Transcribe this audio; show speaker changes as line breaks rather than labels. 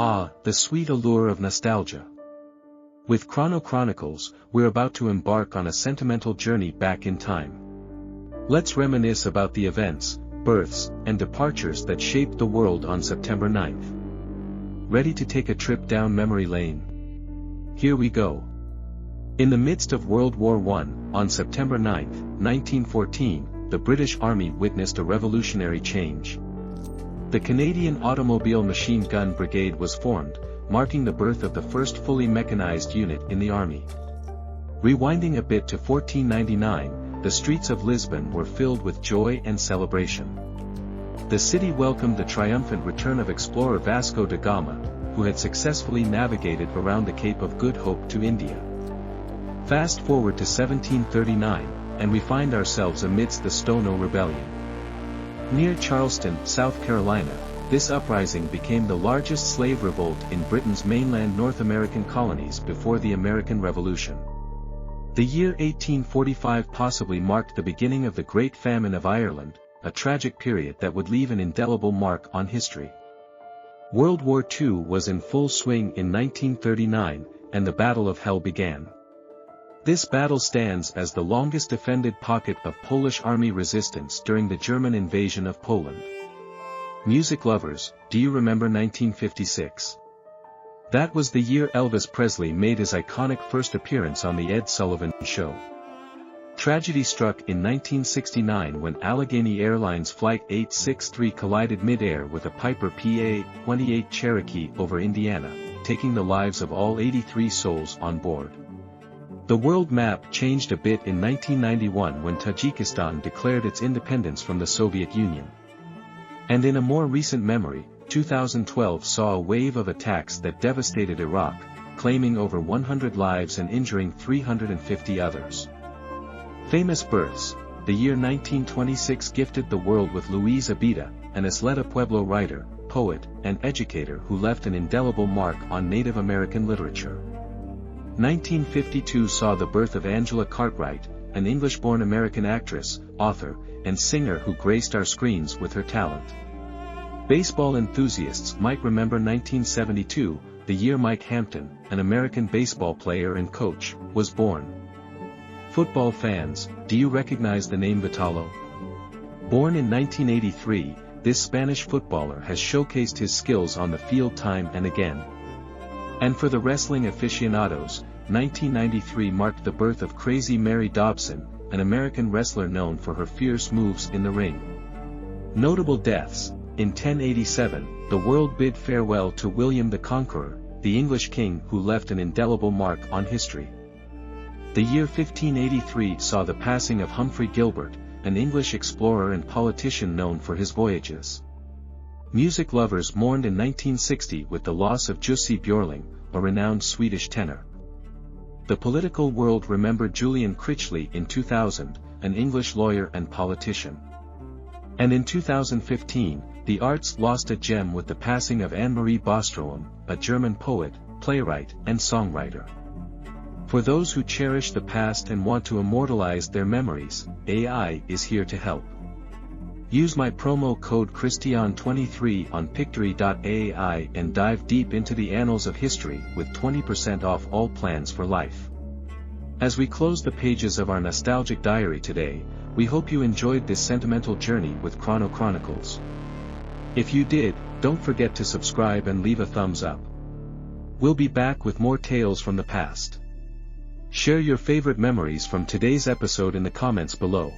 Ah, the sweet allure of nostalgia. With ChronoChronicles, we're about to embark on a sentimental journey back in time. Let's reminisce about the events, births, and departures that shaped the world on September 9th. Ready to take a trip down memory lane? Here we go. In the midst of World War I, on September 9, 1914, the British Army witnessed a revolutionary change. The Canadian Automobile Machine Gun Brigade was formed, marking the birth of the first fully mechanized unit in the Army. Rewinding a bit to 1499, the streets of Lisbon were filled with joy and celebration. The city welcomed the triumphant return of explorer Vasco da Gama, who had successfully navigated around the Cape of Good Hope to India. Fast forward to 1739, and we find ourselves amidst the Stono Rebellion. Near Charleston, South Carolina, this uprising became the largest slave revolt in Britain's mainland North American colonies before the American Revolution. The year 1845 possibly marked the beginning of the Great Famine of Ireland, a tragic period that would leave an indelible mark on history. World War II was in full swing in 1939, and the Battle of Hell began. This battle stands as the longest defended pocket of Polish army resistance during the German invasion of Poland. Music lovers, do you remember 1956? That was the year Elvis Presley made his iconic first appearance on The Ed Sullivan Show. Tragedy struck in 1969 when Allegheny Airlines Flight 863 collided mid-air with a Piper PA-28 Cherokee over Indiana, taking the lives of all 83 souls on board. The world map changed a bit in 1991 when Tajikistan declared its independence from the Soviet Union. And in a more recent memory, 2012 saw a wave of attacks that devastated Iraq, claiming over 100 lives and injuring 350 others. Famous births. The year 1926 gifted the world with Luis Abida, an Isleta Pueblo writer, poet, and educator who left an indelible mark on Native American literature. 1952 saw the birth of Angela Cartwright, an English-born American actress, author, and singer who graced our screens with her talent. Baseball enthusiasts might remember 1972, the year Mike Hampton, an American baseball player and coach, was born. Football fans, do you recognize the name Vitalo? Born in 1983, this Spanish footballer has showcased his skills on the field time and again. And for the wrestling aficionados, 1993 marked the birth of Crazy Mary Dobson, an American wrestler known for her fierce moves in the ring. Notable deaths. In 1087, the world bid farewell to William the Conqueror, the English king who left an indelible mark on history. The year 1583 saw the passing of Humphrey Gilbert, an English explorer and politician known for his voyages. Music lovers mourned in 1960 with the loss of Jussi Björling, a renowned Swedish tenor. The political world remembered Julian Critchley in 2000, an English lawyer and politician. And in 2015, the arts lost a gem with the passing of Anne-Marie Bostrom, a German poet, playwright, and songwriter. For those who cherish the past and want to immortalize their memories, AI is here to help. Use my promo code Christian23 on Pictory.ai and dive deep into the annals of history with 20% off all plans for life. As we close the pages of our nostalgic diary today, we hope you enjoyed this sentimental journey with ChronoChronicles. If you did, don't forget to subscribe and leave a thumbs up. We'll be back with more tales from the past. Share your favorite memories from today's episode in the comments below.